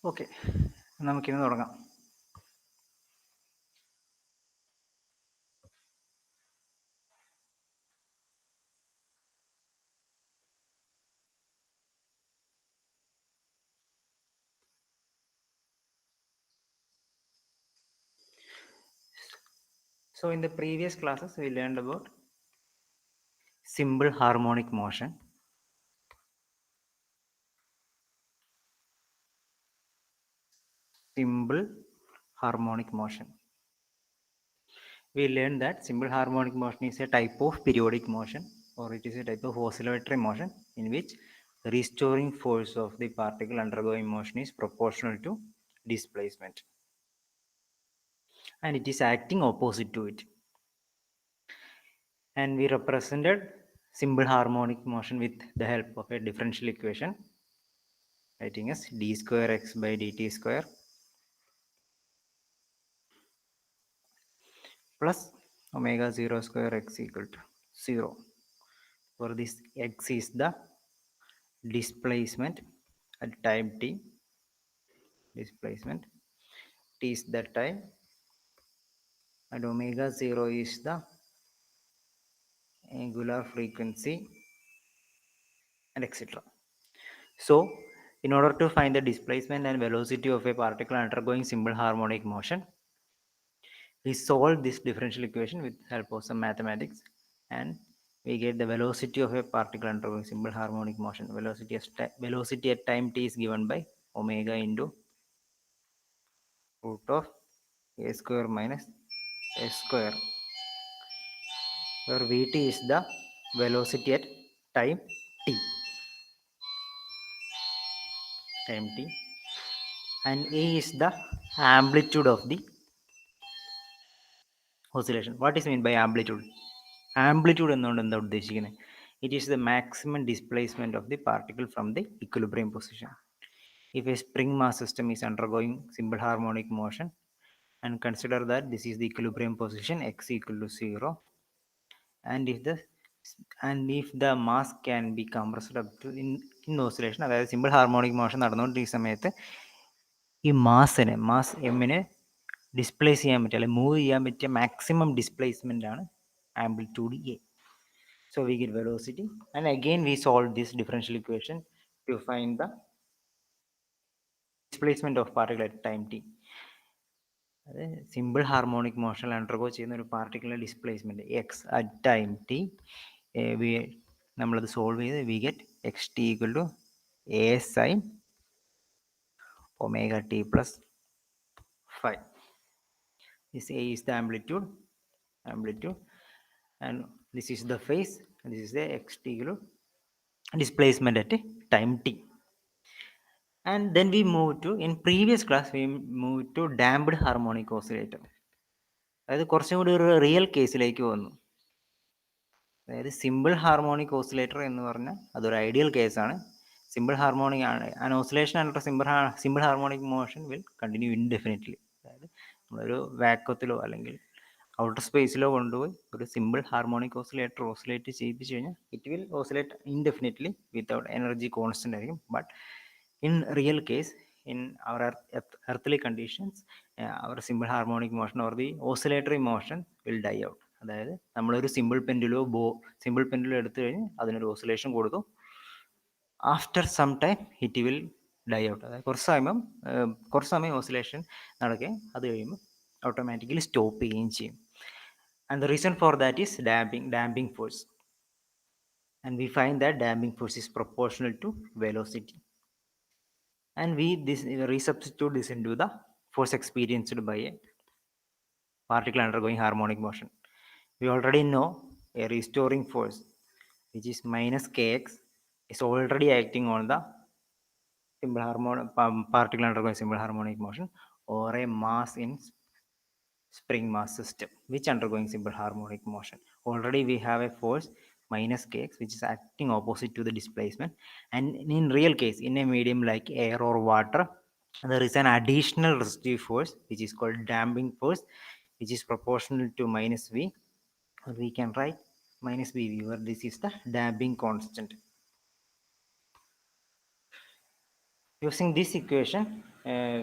Okay, നമുക്കിന്ന് തുടങ്ങാം. So in the previous classes we learned about simple harmonic motion. Simple harmonic motion. We learned that simple harmonic motion is a type of periodic motion, or it is a type of oscillatory motion in which the restoring force of the particle undergoing motion is proportional to displacement, and it is acting opposite to it. And we represented simple harmonic motion with the help of a differential equation, writing as d square x by dt square plus omega 0 square x equal to 0. For this, x is the displacement at time t. Displacement t is the time, and omega 0 is the angular frequency, and etc. So in order to find the displacement and velocity of a particle undergoing simple harmonic motion, we solve this differential equation with help of some mathematics, and we get the velocity of a particle undergoing simple harmonic motion. Velocity at time t is given by omega into root of a square minus s square, where vt is the velocity at time t, and a is the amplitude of the oscillation. What is mean by amplitude? Amplitude എന്നുകൊണ്ട് എന്താ ഉദ്ദേശിക്കുന്നത്? It is the maximum displacement of the particle from the equilibrium position. If a spring mass system is undergoing simple harmonic motion, and consider that this is the equilibrium position x equal to 0, and if the mass can be compressed up to in oscillation, അതായത് simple harmonic motion നടന്നുകൊണ്ടിരിക്കുന്ന സമയത്ത് ഈ mass എമ്മിനെ displace ചെയ്യാൻ പറ്റുക അല്ലെങ്കിൽ move ചെയ്യാൻ പറ്റിയ മാക്സിമം ഡിസ്പ്ലേസ്മെൻ്റ് ആണ് amplitude A. So we get velocity, and again we solve this differential equation to find the displacement of particle at time t. Simple harmonic motion undergo ചെയ്യുന്ന ഒരു particular displacement X at time T, നമ്മളത് solve ചെയ്ത് we get X T equal to A sine omega t plus phi. This a is the amplitude, and this is the phase, and this is the x t equal to displacement at time t. And then we move to, in previous class we moved to damped harmonic oscillator. അതായത് കുറച്ചും കൂടി ഒരു real കേസിലേക്ക് വന്നു. അതായത് simple harmonic oscillator എന്ന് പറഞ്ഞാൽ അതൊരു ഐഡിയൽ കേസാണ്. സിമ്പിൾ ഹാർമോണിക് ആണ്, an oscillation under simple harmonic motion will continue indefinitely. അതായത് നമ്മളൊരു വാക്വത്തിലോ അല്ലെങ്കിൽ ഔട്ടർ സ്പേസിലോ കൊണ്ടുപോയി ഒരു സിമ്പിൾ ഹാർമോണിക് ഓസിലേറ്റർ ഓസിലേറ്റ് ചെയ്യിപ്പിച്ചു കഴിഞ്ഞാൽ it will oscillate indefinitely without energy constant ആയിരിക്കും. But in real case, in our earthly conditions, our simple harmonic motion or the oscillatory motion will die out. അതായത് നമ്മളൊരു simple പെൻഡുലോ എടുത്തു കഴിഞ്ഞ് അതിനൊരു oscillation കൊടുത്തു, after some time it will die out. അതായത് കുറച്ച് സമയം ഓസിലേഷൻ നടക്കുകയും അത് കഴിയുമ്പോൾ ഓട്ടോമാറ്റിക്കലി സ്റ്റോപ്പ് ചെയ്യുകയും ചെയ്യും. And the reason for that is damping force. And we find that damping force is proportional to velocity. And we resubstitute this into the force experienced by a particle undergoing harmonic motion. We already know a restoring force, which is minus kx, is already acting on the particle undergoing simple harmonic motion, or a mass in spring mass system which undergoing simple harmonic motion. Already we have a force minus kx which is acting opposite to the displacement, and in real case, in a medium like air or water, there is an additional resistive force which is called damping force, which is proportional to minus v, or we can write minus bv, where this is the damping constant. Using this equation,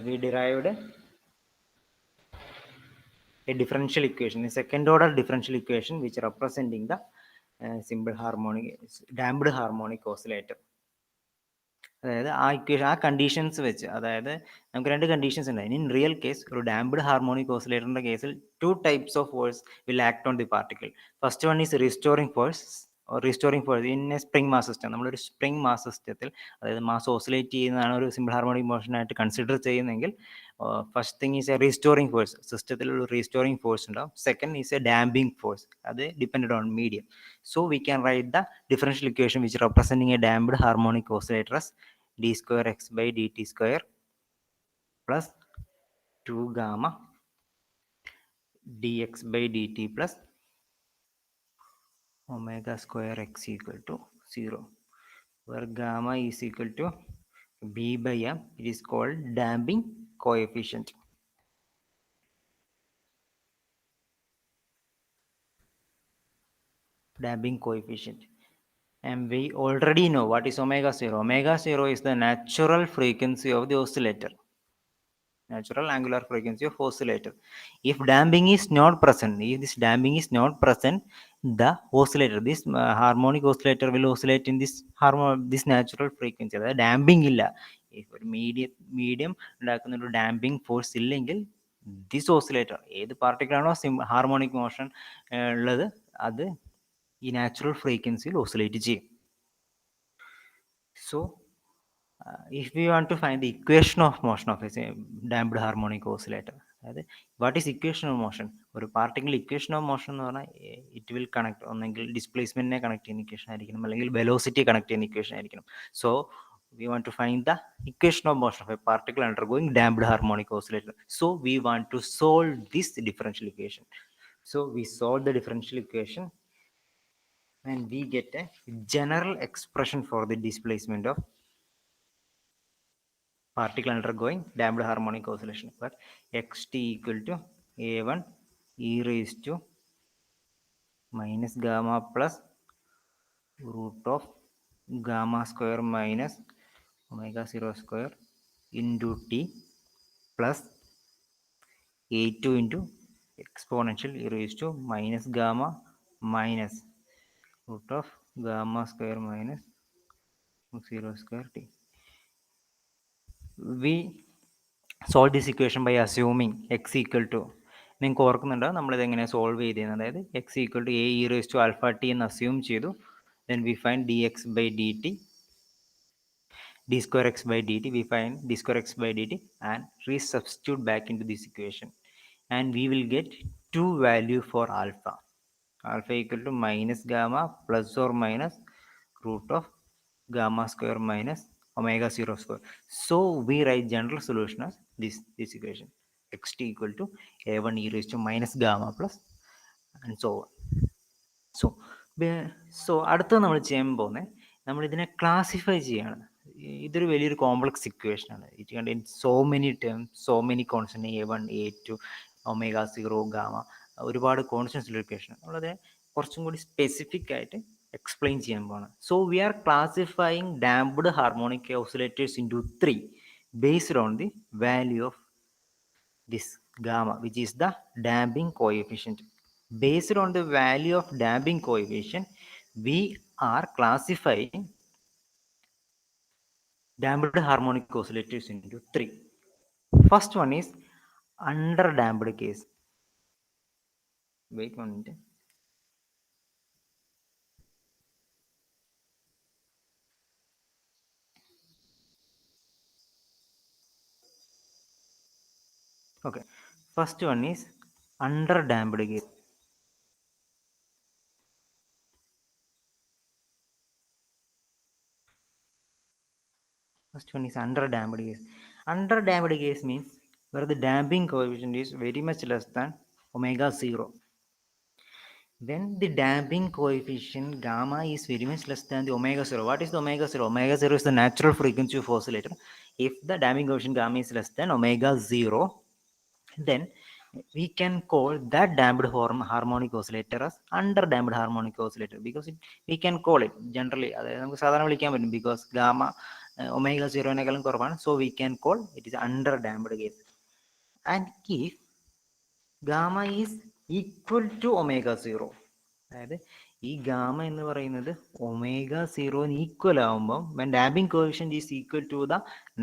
we derived a differential equation, a second order differential equation which representing the simple harmonic damped harmonic oscillator. അതായത് ആ equation ആ conditions വെച്ച്, അതായത് നമുക്ക് രണ്ട് conditions ഉണ്ട്. In real case ഒരു damped harmonic ഓസിലേറ്ററിന്റെ കേസിൽ two types of force will act on the particle. First one is restoring force in a spring mass system. നമ്മളൊരു സ്പ്രിംഗ് മാസ് സിസ്റ്റത്തിൽ, അതായത് മാസ് ഓസിലേറ്റ് ചെയ്യുന്നതാണ് ഒരു സിമ്പിൾ ഹാർമോണിക് മോഷനായിട്ട് കൺസിഡർ ചെയ്യുന്നെങ്കിൽ, first thing is a restoring force, സിസ്റ്റത്തിൽ ഒരു restoring force ഉണ്ടാവും. Second is a damping force, അത് depend on medium. So we can write the differential equation which representing a damped harmonic oscillator as d square x by dt square plus 2 gamma dx by dt plus omega square x equal to 0, where gamma is equal to b by m. It is called damping coefficient. Damping coefficient. And we already know what is omega 0. Omega 0 is the natural frequency of the oscillator, natural angular frequency of oscillator. If damping is not present, if this damping is not present, the oscillator, this harmonic oscillator will oscillate in this natural frequency. അതായത് damping ഇല്ല, ഒരു medium ഉണ്ടാക്കുന്ന ഒരു damping force ഇല്ലെങ്കിൽ this oscillator, ഏത് പാർട്ടിക്കിളാണോ harmonic motion ഉള്ളത്, അത് ഈ നാച്ചുറൽ ഫ്രീക്വൻസിയിൽ ഓസിലേറ്റ് ചെയ്യും. So if we want to find the equation of motion of a damped harmonic oscillator, അതായത് what is equation of motion, ഒരു പാർട്ടിക്കിൾ ഇക്വേഷൻ ഓഫ് മോഷൻ എന്ന് പറഞ്ഞാൽ ഇറ്റ് വിൽ കണക്ട്, ഒന്നെങ്കിൽ ഡിസ്പ്ലേസ്മെന്റിനെ കണക്ട് ചെയ്യുന്ന ഇക്വേഷൻ ആയിരിക്കണം, അല്ലെങ്കിൽ വെലോസിറ്റി കണക്ട് ചെയ്യുന്ന equation ആയിരിക്കണം. So we want to find the equation of motion of a particle undergoing damped harmonic oscillator. So we want to solve this differential equation. So we solve the differential equation and we get a general expression for the displacement of particle undergoing damped harmonic oscillation, but xt equal to a1 e raised to minus gamma plus root of gamma square minus omega 0 square into t plus a2 into exponential e raised to minus gamma minus root of gamma square minus 0 square t. We solve this equation by assuming x equal to, നിങ്ങൾക്ക് ഓർക്കുന്നുണ്ടോ നമ്മളിത് എങ്ങനെ solve ചെയ്തതെന്ന്, അതായത് X equal to A E raise to alpha T എന്ന് assume ചെയ്തു. Then we find D X by D T, d square x by dt, we find d square x by dt and resubstitute back into this equation, and we will get two value for alpha. Alpha equal to minus gamma plus or minus root of gamma square minus omega 0 square. So we write general solution as this equation, xt equal to a1 e raised to minus gamma plus and so on. So അടുത്ത നമ്മൾ ചെയ്യാൻ പോകുന്നത്, നമ്മളിതിനെ classify ചെയ്യാണ്. ഇതൊരു വലിയൊരു complex equation ആണ്. It contain so many terms, so many constant, a1 a2 omega 0 gamma, ഒരുപാട് കോൺസ്റ്റന്റ്സ് ഉള്ള ഇക്വേഷൻ. നമ്മളതിനെ കുറച്ചും കൂടി സ്പെസിഫിക് ആയിട്ട് എക്സ്പ്ലെയിൻ ചെയ്യാൻ പോകണം. So we are classifying damped harmonic oscillators into 3 based on the value of this gamma, which is the damping coefficient. Based on the value of damping coefficient, we are classifying damped harmonic oscillators into 3. First one is under damped case. Wait 1 minute. Okay, first one is under damped case. First one is under damped case. Under damped case means where the damping coefficient is very much less than omega 0. When the damping coefficient gamma is very much less than the omega 0. What is the omega 0? Omega 0 is the natural frequency of oscillator. If the damping coefficient gamma is less than omega 0, then we can call that damped harmonic oscillator as under damped harmonic oscillator, because we can call it generally, അതായത് നമുക്ക് സാധാരണ വിളിക്കാൻ പറ്റും, because gamma omega 0 കുറവാണ്. So we can call it is under damped case. And if gamma is equal to omega 0, അതായത് ഈ gamma എന്ന് പറയുന്നത് ഒമേഗ സീറോന് ഈക്വൽ ആവുമ്പോൾ when damping coefficient is equal to the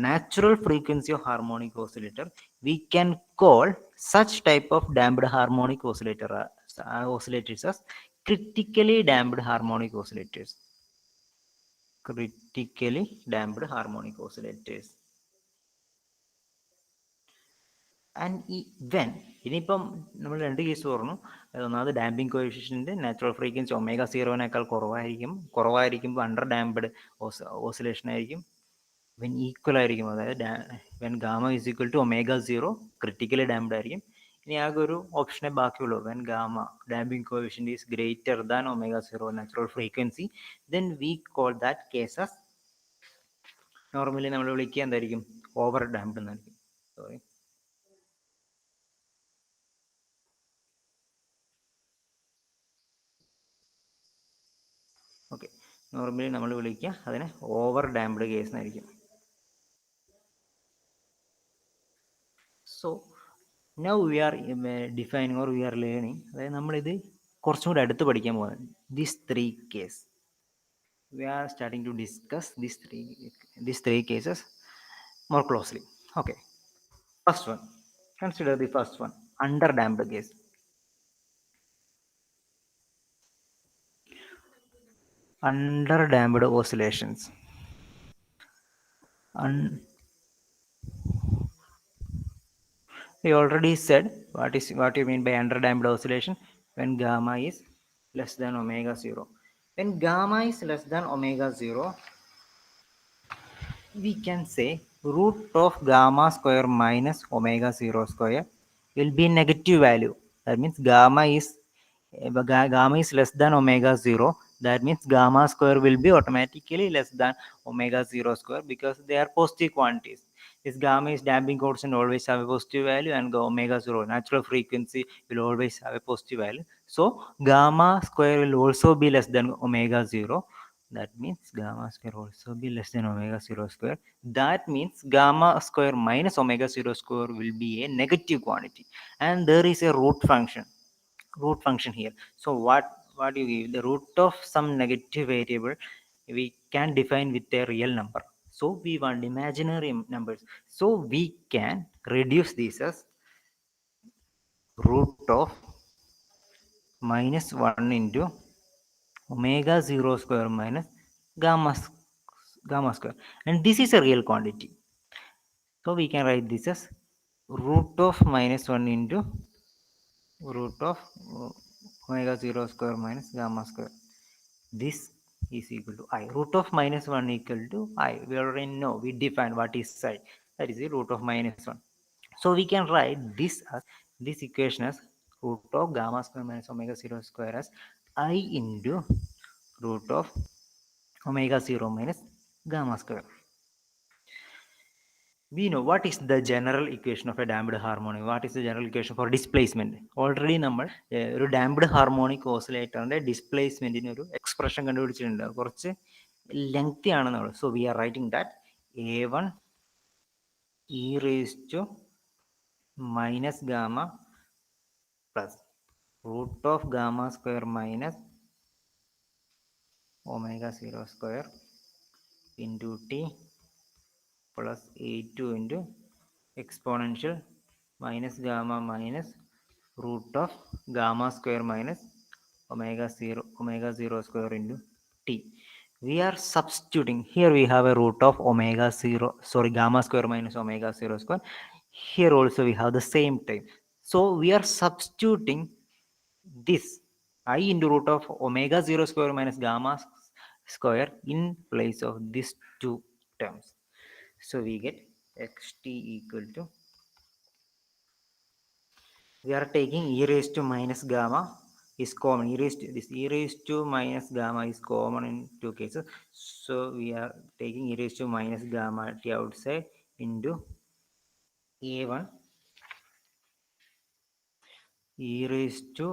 natural frequency of harmonic oscillator, we can call such type of damped harmonic oscillators as critically damped harmonic oscillators. Critically damped harmonic oscillators. And when ഇനിയിപ്പം നമ്മൾ രണ്ട് കേസ് പറഞ്ഞു. ഒന്നാമത് damping coefficient natural frequency omega സീറോനേക്കാൾ കുറവായിരിക്കുമ്പോൾ under damped oscillation ആയിരിക്കും. When equal ആയിരിക്കും, അതായത് when gamma is equal to omega zero critically damped ആയിരിക്കും. ഇനി ആകെ ഒരു ഓപ്ഷനെ ബാക്കിയുള്ളൂ, when gamma damping coefficient is greater than omega zero natural frequency, then we call that cases normally നമ്മൾ വിളിക്കുക എന്തായിരിക്കും, ഓവർ ഡാംപ്ഡ് എന്നായിരിക്കും. സോറി, ഓക്കെ, നോർമലി നമ്മൾ വിളിക്കുക അതിനെ ഓവർ ഡാംപ്ഡ് കേസ് എന്നായിരിക്കും. So now we are defining or we are learning, അതായത് നമ്മളിത് കുറച്ചും കൂടി അടുത്ത് പഠിക്കാൻ പോകുന്നത് this three case. We are starting to discuss these three cases more closely. Okay, first one, consider the first one, under damped case. Under damped oscillations. We already said what you mean by under damped oscillation. When gamma is less than omega 0. When gamma is less than omega 0, we can say root of gamma square minus omega 0 square will be negative value. That means gamma is less than omega 0. That means gamma square will be automatically less than omega 0 square because they are positive quantities. This gamma is damping constant always have a positive value, and omega 0 natural frequency will always have a positive value. So gamma square will also be less than omega 0. That means gamma square also be less than omega 0 square. That means gamma square minus omega 0 square will be a negative quantity, and there is a root function here. So what you give, the root of some negative variable we can define with a real number. So we want imaginary numbers, so we can reduce this as root of minus 1 into omega 0 square minus gamma square, and this is a real quantity. So we can write this as root of minus 1 into root of omega 0 square minus gamma square. This is equal to I. Root of minus 1 equal to I. We already know, we define what is I. That is the root of minus 1. So we can write this equation as root of gamma square minus omega 0 square as I into root of omega 0 minus gamma square. We know what is the general equation of a damped harmonic. What is the general equation for displacement? Already നമ്മൾ ഒരു damped harmonic ഓസിലേറ്ററിന്റെ ഡിസ്പ്ലേസ്മെന്റിന് ഒരു expression കണ്ടുപിടിച്ചിട്ടുണ്ട്, കുറച്ച് lengthy ആണെന്നുള്ളൂ. So we are writing that A1 e raised to minus gamma plus root of gamma square minus omega 0 square into t plus A2 into exponential minus gamma minus root of gamma square minus omega 0 square into t. We are substituting here, we have a root of omega 0, sorry, gamma square minus omega 0 square. Here also we have the same type, so we are substituting this I into root of omega 0 square minus gamma square in place of these two terms. So we get xt equal to, we are taking e raised to minus gamma is common, e raised to minus gamma is common in two cases. So we are taking e raised to minus gamma t outside into a1 e raised to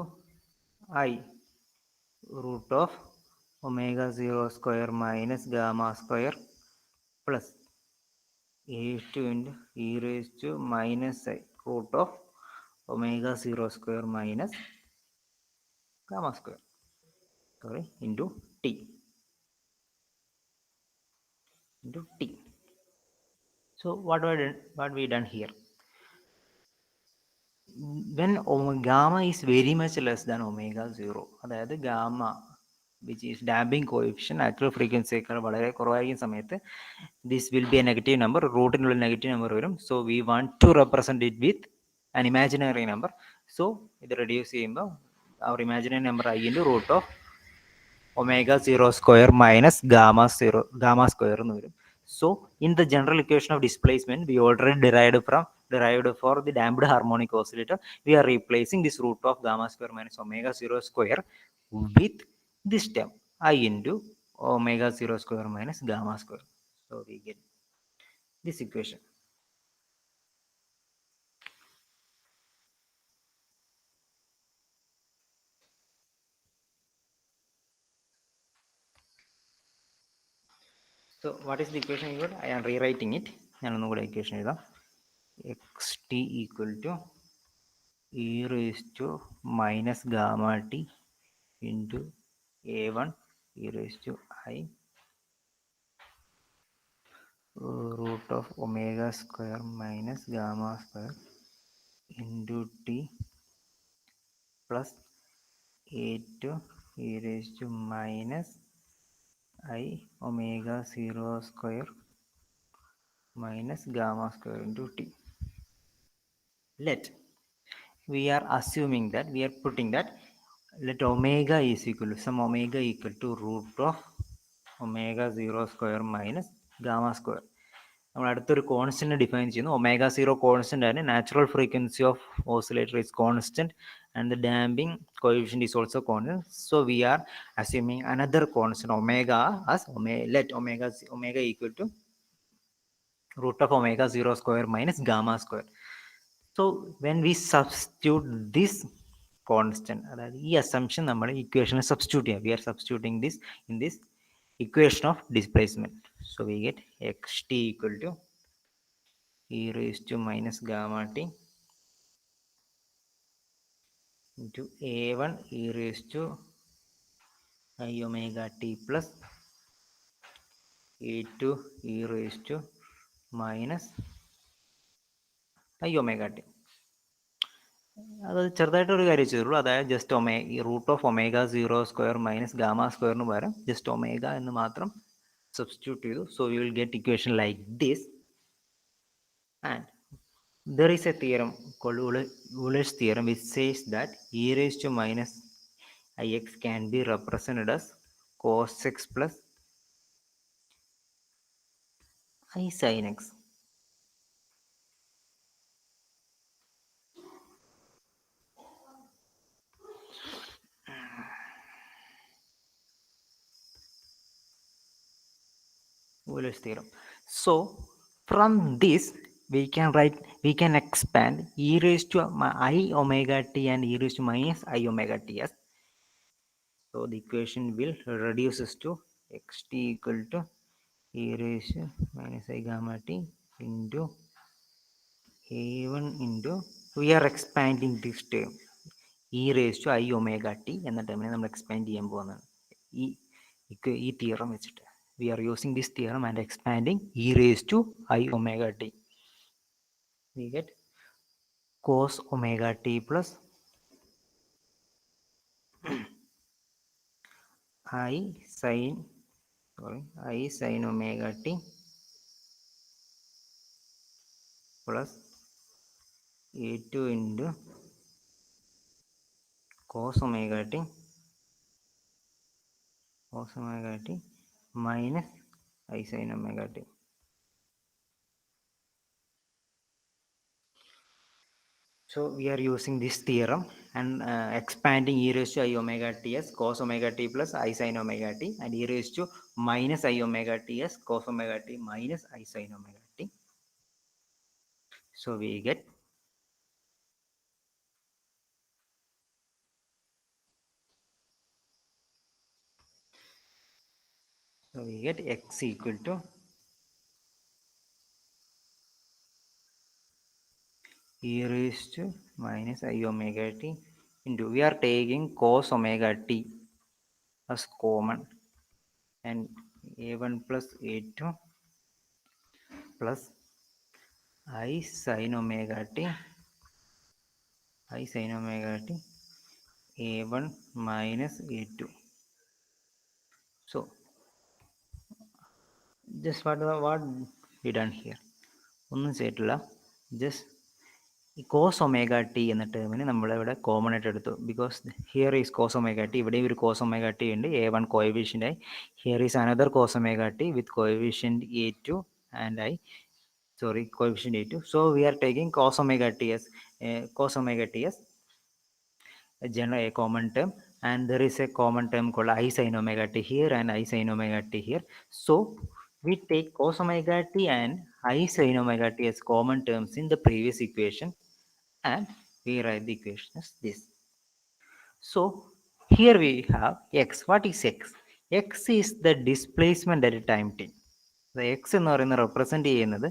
I root of omega 0 square minus gamma square plus a2 into e raised to minus I root of omega 0 square minus gamma square, sorry, into t, into t. So what we done here? When gamma is very much less than omega 0, അതായത് gamma which is damping coefficient natural frequency വളരെ കുറവായിരിക്കുന്ന സമയത്ത് this will be a negative number, റൂട്ടിനുള്ള negative number വരും. So we want to represent it with an imaginary number. So ഇത് reduce ചെയ്യുമ്പോൾ our imaginary number I into root of omega 0 square minus gamma square എന്ന് വരും. So in the general equation of displacement we already derived for the damped harmonic oscillator, we are replacing this root of gamma square minus omega 0 square with this term I into omega 0 square minus gamma square. So we get this equation. So what is the equation you got? I am rewriting it. ഞാൻ ഒന്നും കൂടെ equation എഴുതാം. xt equal to e raised to minus gamma t into a1 e raised to I root of omega square minus gamma square into t plus a2 e raised to minus I omega 0 square minus gamma square into t. Let we are assuming that we are putting that let omega is equal to some omega equal to root of omega 0 square minus gamma square. നമ്മൾ അടുത്തൊരു constant define ചെയ്യുന്നു. Omega zero constant ആണ്, natural frequency of oscillator is constant and the damping coefficient is also constant. So we R assuming another constant omega as let omega equal to root of omega 0 square minus gamma square. So when we substitute this constant, അതായത് ഈ assumption നമ്മൾ ഇക്വേഷനിൽ substitute ചെയ്യാം. We are substituting this in this equation of displacement. So we get xt equal to e raised to minus gamma t into a1 e raised to I omega t plus a2 e raised to minus I omega t. അത് ചെറുതായിട്ടൊരു കാര്യം ചെയ്തുള്ളൂ, അതായത് just ഈ root of omega 0 square minus gamma സ്ക്വയറിന് പകരം just omega എന്ന് മാത്രം സബ്സ്റ്റിറ്റ്യൂട്ട് ചെയ്തു. So you will get equation like this. And there is a theorem called Euler's theorem which says that e raised to minus ix can be represented as cos x plus I sin x. Euler's theorem. So from this we can expand e raised to I omega t and e raised to minus I omega t as. So the equation will reduces to xt equal to e raised to minus I gamma t into a1 into, we are expanding this term e raised to I omega t എന്ന ടേമിനെ നമ്മൾ expand ചെയ്യാൻ പോകുന്നതാണ് ഈ theorem വെച്ചിട്ട്. We are using this theorem and expanding e raised to I omega t. We get cos omega t plus I sin omega t plus a2 into cos omega t minus I sin omega t. So we are using this theorem and expanding e raised to I omega t as cos omega t plus I sin omega t and e raised to minus I omega t as cos omega t minus I sin omega t. So we get x equal to e raised to minus I omega t into, we are taking cos omega t as common, and a1 plus a2 plus I sin omega t, I sin omega t, a1 minus a2. So just what we done here, ഒന്നും ചെയ്തിട്ടില്ല. Just ഈ cos omega T എന്ന ടേമിന് നമ്മളിവിടെ common ആയിട്ട് എടുത്തു. Because here is cos omega T, ഇവിടെയും ഒരു കോസ് ഒമേഗ ടി ഉണ്ട്, എ വൺ കോഎഫിഷ്യൻ്റ് ആയി. Here is another cos omega T with coefficient A two and I, sorry, coefficient a2. So we are taking cos omega t as cos omega t as a general, a common term, and there is a common term called I sin omega t here and I sin omega t here. So we take cos omega t and I sin omega t as common terms in the previous equation, and we write the equation as this. So here we have x. What is x? X is the displacement at time t. X എന്ന് പറയുന്നത് represent ചെയ്യുന്നത്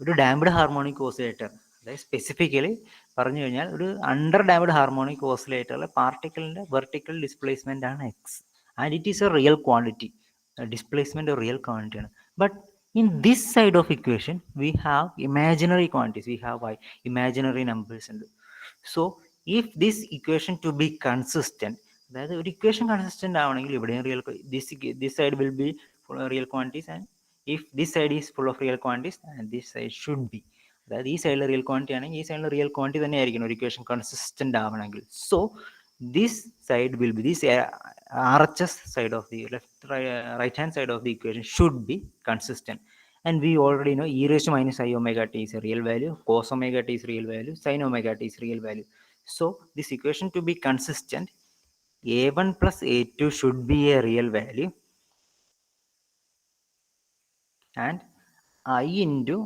ഒരു damped harmonic oscillator, അതായത് specifically പറഞ്ഞു കഴിഞ്ഞാൽ ഒരു under damped harmonic ഓസിലേറ്ററിലെ പാർട്ടിക്കിളിൻ്റെ വെർട്ടിക്കൽ ഡിസ്പ്ലേസ്മെൻ്റ് ആണ് x, and it is a real quantity. Displacement real ക്വാണ്ടിറ്റിയാണ്. But in this side of equation we have imaginary quantities, we have imaginary numbers. And so if this equation to be consistent, അതായത് ഒരു equation consistent ആവണമെങ്കിൽ ഇവിടെയും real, this side will be full of real quantities, and if this side is full of real quantities, and this side should be, അതായത് ഈ സൈഡിൽ real quantity ആണെങ്കിൽ ഈ സൈഡിൽ റിയൽ ക്വാണ്ടിറ്റി തന്നെ ആയിരിക്കണം ഒരു ഇക്വേഷൻ കൺസിസ്റ്റന്റ് ആവണമെങ്കിൽ. So this side will be, this RHS side of the right hand side of the equation should be consistent. And we already know e raised to minus I omega t is a real value, cos omega t is real value, sin omega t is real value. So this equation to be consistent, a1 plus a2 should be a real value, and I into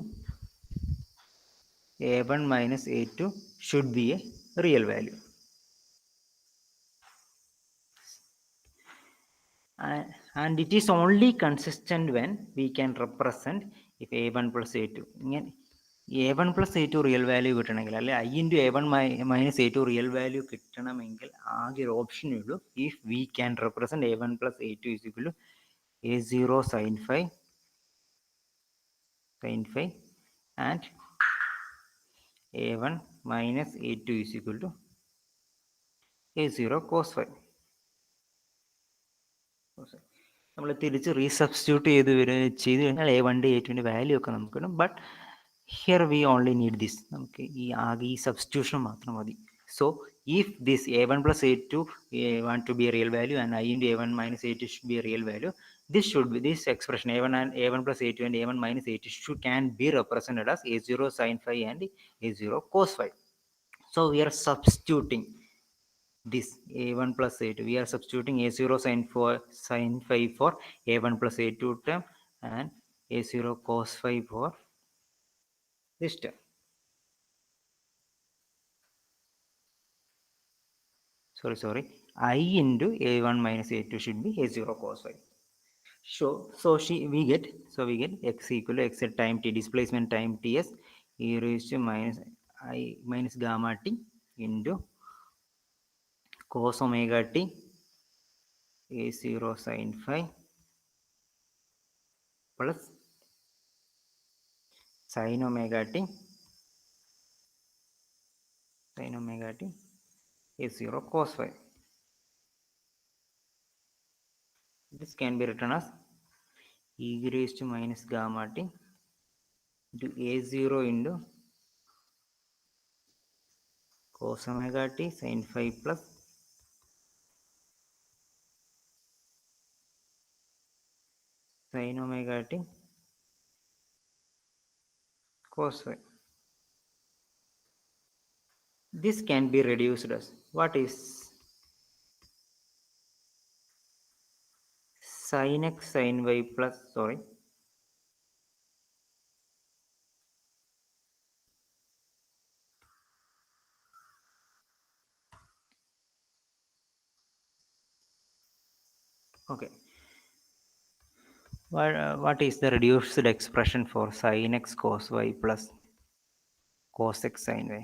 a1 minus a2 should be a real value. And it is only consistent when we can represent if a1 plus a2, ഇങ്ങനെ a1 plus a2 real value കിട്ടണമെങ്കിൽ, അല്ലെ I into a1 minus a2 real value കിട്ടണമെങ്കിൽ ആകെ ഒരു ഓപ്ഷനേ ഉള്ളൂ, if we can represent a1 plus a2 is equal to a0 sin phi and a1 minus a2 is equal to a0 cos phi. നമ്മൾ തിരിച്ച് റീസബ്സ്റ്റിറ്റ്യൂട്ട് ചെയ്ത് കഴിഞ്ഞാൽ a1 a2 വാല്യൂ ഒക്കെ നമുക്ക് കിട്ടും. But here we only need this, നമുക്ക് ഈ ആകെ ഈ സബ്സ്റ്റിറ്റ്യൂഷൻ മാത്രം മതി. So if this a1 plus a2 want to be a real value and I into a1 minus a2 should be a real value, this should be, this expression a1 plus a2 and a1 minus a2 can be represented as a0 sin phi and a0 cos phi. So we are substituting this a1 plus a2, we are substituting a0 sin phi for a1 plus a2 term and a0 cos phi for this term. Sorry, I into a1 minus a2 should be a0 cos phi. So we get x equal to x at time t, displacement time ts, e raised to minus I minus gamma t into cos omega t a0 sin phi plus sin omega t a0 cos phi. This can be written as e raised to minus gamma t into a0 into cos omega t sin phi plus sin omega t cos phi. This can be reduced as, what is sin x sin y plus, sorry, okay, what is the reduced expression for sin x cos y plus cos x sin y.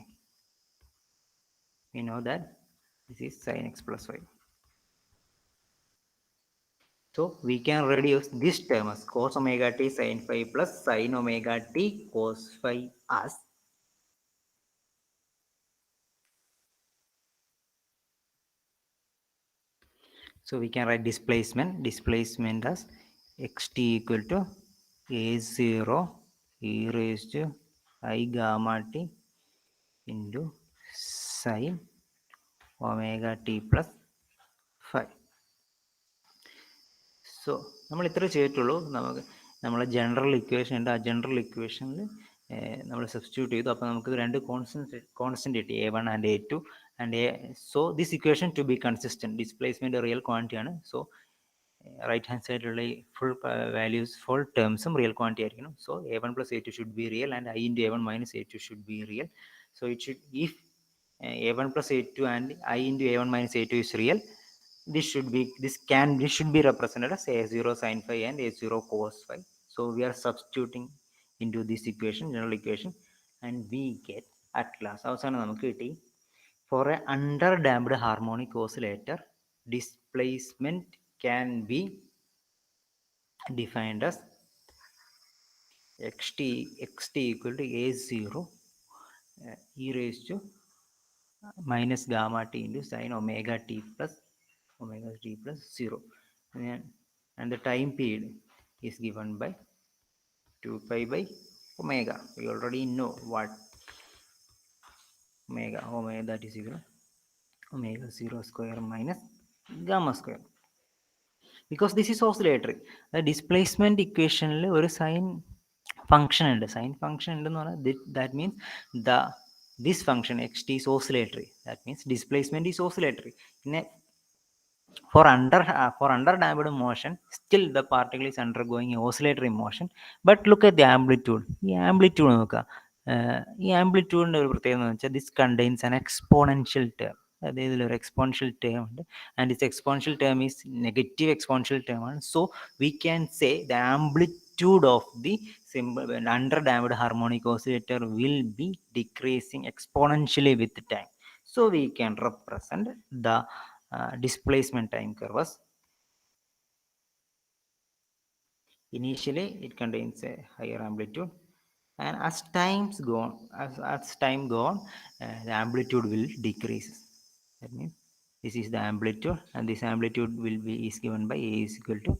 We know that this is sin x plus y. So we can reduce this term as cos omega t sin phi plus sin omega t cos phi as so we can write displacement as xt equal to a0 e raised to I gamma t into sin omega t plus phi. So നമ്മൾ ഇത്ര ചെയ്തിട്ടുള്ളൂ. നമുക്ക് നമ്മളെ general equation ഉണ്ട്. ആ general ഇക്വേഷനിൽ നമ്മൾ substitute ചെയ്തു. അപ്പോൾ നമുക്ക് രണ്ട് കോൺസ്റ്റന്റ് കിട്ടി, A1 and A2 and so this equation to be consistent. Displacement real quantity ആണ്. സോ റൈറ്റ് ഹാൻഡ് സൈഡിലുള്ള ഫുൾ വാല്യൂസ് ഫുൾ ടേംസും റിയൽ ക്വാണ്ടിറ്റി ആയിരിക്കണം. So A1 plus A2 should be real and I into A1 minus A2 should be real. So it should if A1 plus A2 and I into A1 minus A2 is real, this should be represented as A0 sin phi and A0 cos phi. So we are substituting into this equation, general equation, and we get at last avasana namukku kitti, for a underdamped harmonic oscillator displacement can be defined as xt equal to A0 e raised to minus gamma t into sin omega t plus 0, and the time period is given by 2 pi by omega. We already know what omega that is equal to omega 0 square minus gamma square, because this is oscillatory. The displacement equation ഒരു sine function ഉണ്ട്. Sine function ഉണ്ടെന്ന് പറഞ്ഞാൽ that means this function xt is oscillatory. That means displacement is oscillatory. In a for underdamped motion, still the particle is undergoing oscillatory motion. But look at the amplitude. ഈ amplitude നോക്കുക. ഈ ആംപ്ലിറ്റ്യൂഡിൻ്റെ ഒരു പ്രത്യേകത എന്ന് വെച്ചാൽ this contains an exponential term. അതായത് ഇതിലൊരു എക്സ്പോണൻഷ്യൽ ടേം ഉണ്ട്, and this exponential term is negative exponential term ആണ്. So we can say the amplitude of the underdamped harmonic oscillator will be decreasing exponentially with time. So we can represent the displacement time curve as initially it contains a higher amplitude, and as time go on, the amplitude will decrease. That means this is the amplitude, and this amplitude is given by A is equal to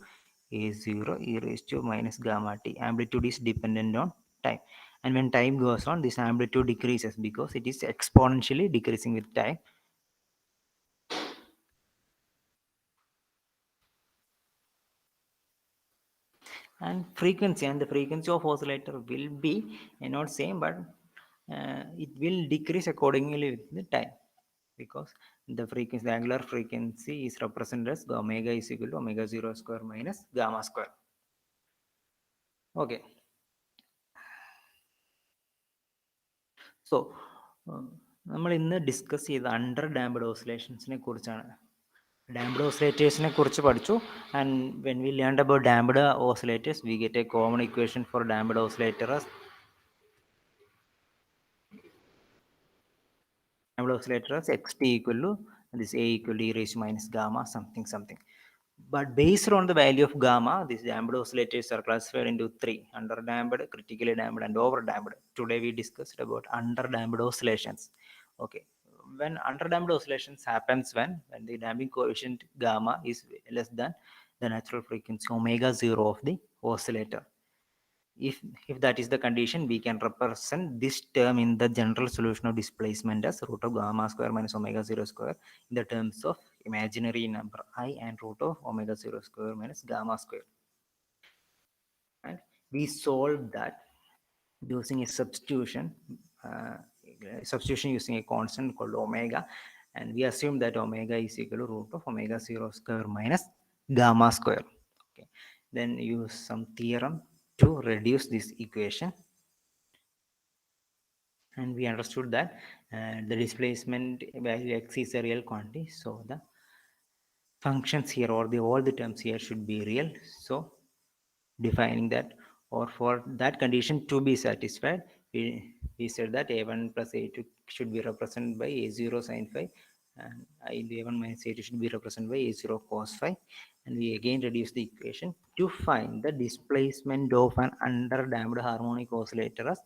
A0 e raised to minus gamma t. Amplitude is dependent on time, and when time goes on, this amplitude decreases because it is exponentially decreasing with time. And the frequency of oscillator will be not same, but it will decrease accordingly with the time, because the angular frequency is represented as omega is equal to omega 0 square minus gamma square. Okay, so നമ്മൾ ഇന്ന് discuss ചെയ്ത under damped ഓസിലേഷൻസിനെ കുറിച്ചാണ്. Damped ഓസിലേറ്റേഴ്സിനെ കുറിച്ച് പഠിച്ചു. And when we learned about damped oscillators, we get a common equation for damped oscillator as oscillator as xt equal to this A equal to e raised to minus gamma something. But based on the value of gamma, these damped oscillators are classified into three: underdamped, critically damped, and overdamped. Today we discussed about underdamped oscillations. Okay, when underdamped oscillations happens when the damping coefficient gamma is less than the natural frequency omega 0 of the oscillator. If that is the condition, we can represent this term in the general solution of displacement as root of gamma square minus omega 0 square in the terms of imaginary number I and root of omega 0 square minus gamma square. And we solve that using a substitution using a constant called omega, and we assume that omega is equal to root of omega 0 square minus gamma square. Okay, then use some theorem to reduce this equation, and we understood that the displacement value x is a real quantity, so the functions here or all the terms here should be real. So defining that, or for that condition to be satisfied, we said that a1 plus a2 should be represented by a0 sine phi, and a1 minus a2 should be represented by a0 cos phi. And we again reduce the equation to find the displacement of an underdamped harmonic oscillator as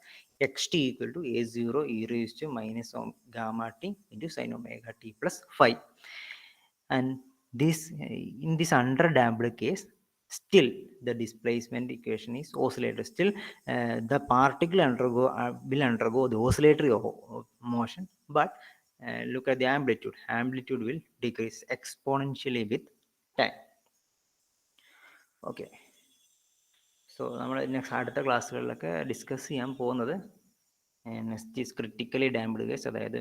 xt equal to a0 e raised to minus gamma t into sine omega t plus phi. And this, in this underdamped case, still the displacement equation is oscillator. Still the particle will undergo the oscillatory motion, but look at the amplitude will decrease exponentially with time. Okay, so നമ്മൾ next അടുത്ത ക്ലാസ്സുകളിലൊക്കെ discuss ചെയ്യാൻ പോകുന്നത് next is critically damped case, അതായത്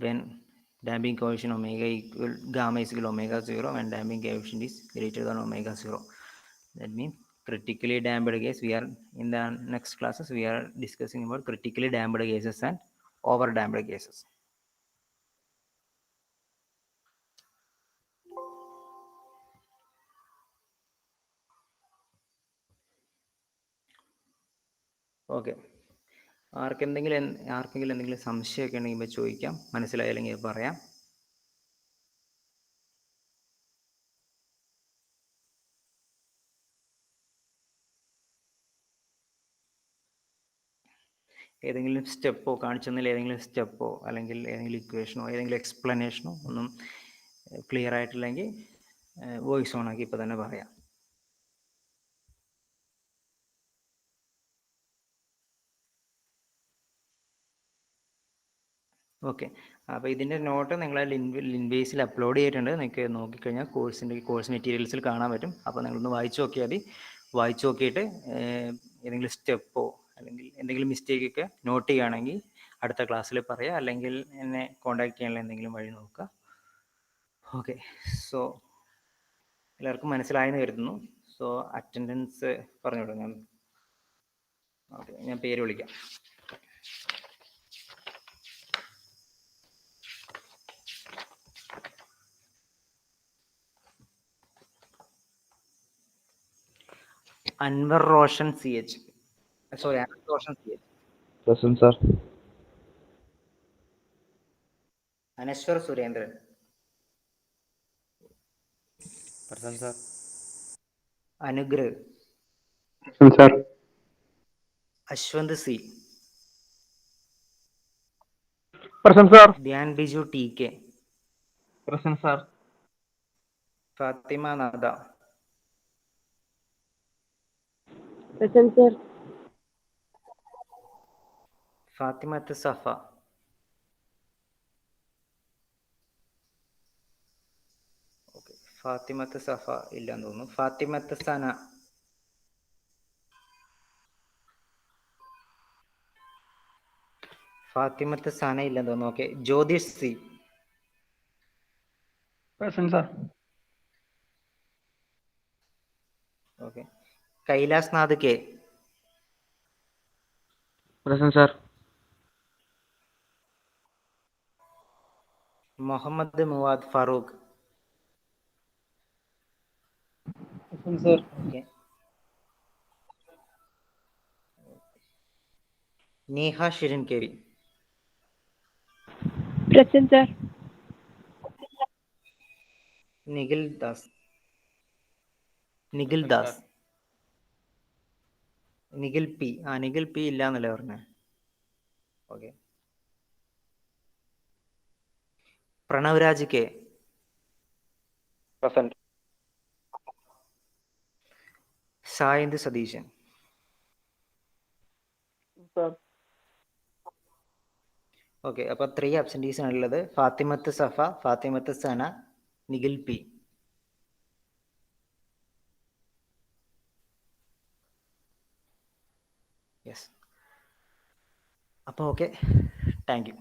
when damping coefficient omega equal gamma is equal omega 0, when damping coefficient is greater than omega 0. That means critically damped case. We are in the next classes we are discussing about critically damped cases and over damped cases. Okay, ആർക്കെങ്കിലും എന്തെങ്കിലും സംശയമൊക്കെ ഉണ്ടെങ്കിൽ ചോദിക്കാം, മനസ്സിലായില്ലെങ്കിൽ പറയാം. ഏതെങ്കിലും സ്റ്റെപ്പോ കാണിച്ചു തന്നില്ല, ഏതെങ്കിലും സ്റ്റെപ്പോ അല്ലെങ്കിൽ ഏതെങ്കിലും ഇക്വേഷനോ ഏതെങ്കിലും എക്സ്പ്ലനേഷനോ ഒന്നും ക്ലിയർ ആയിട്ടില്ലെങ്കിൽ വോയിസ് ഓൺ ആക്കി ഇപ്പോൾ തന്നെ പറയാം. ഓക്കെ, അപ്പോൾ ഇതിൻ്റെ നോട്ട് നിങ്ങൾ ലിൻവേസിൽ അപ്ലോഡ് ചെയ്തിട്ടുണ്ട്. നിങ്ങൾക്ക് നോക്കിക്കഴിഞ്ഞാൽ കോഴ്സ് മെറ്റീരിയൽസിൽ കാണാൻ പറ്റും. അപ്പോൾ നിങ്ങളൊന്ന് വായിച്ചു നോക്കിയാൽ മതി. വായിച്ചു നോക്കിയിട്ട് ഏതെങ്കിലും സ്റ്റെപ്പോ അല്ലെങ്കിൽ എന്തെങ്കിലും മിസ്റ്റേക്കൊക്കെ നോട്ട് ചെയ്യുകയാണെങ്കിൽ അടുത്ത ക്ലാസ്സിൽ പറയാം, അല്ലെങ്കിൽ എന്നെ കോൺടാക്ട് ചെയ്യാനുള്ള എന്തെങ്കിലും വഴി നോക്കുക. ഓക്കെ, സോ എല്ലാവർക്കും മനസ്സിലായെന്ന് കരുതുന്നു. സോ അറ്റൻഡൻസ് പറഞ്ഞോളൂ. ഞാൻ പേര് വിളിക്കാം. Anwar Roshan CH. Sorry, Anwar Roshan CH. Present, sir. Aneshwar Surendran. Present, sir. Anugrah. Present, sir. Ashwant C. Present, sir. Dhyan Biju TK. Present, sir. Fatima Nada. Present, sir. Fatima Safa. Okay. Fatima Safa illannu thonnu. Fatima Sana. Fatima Sana illannu thonnu. Okay. Jyotish C. Present, sir. Okay. Kailas Nath K. Present, sir. Muhammad Muwad Farooq. Present, sir. Okay. Neha Shirin Kevi. Present, sir. Nikhil Das. Nikhil P. Nikhil P ഇല്ല എന്നല്ലേ പറഞ്ഞേ? Okay. Pranavraj K. Present. Sayanth Satheesan. Sir. Okay, അപ്പോൾ 3 absentees ആണുള്ളത്. Fathimath Safa, Fathimath Sana, Nikhil P. Yes. അപ്പോൾ okay, thank U.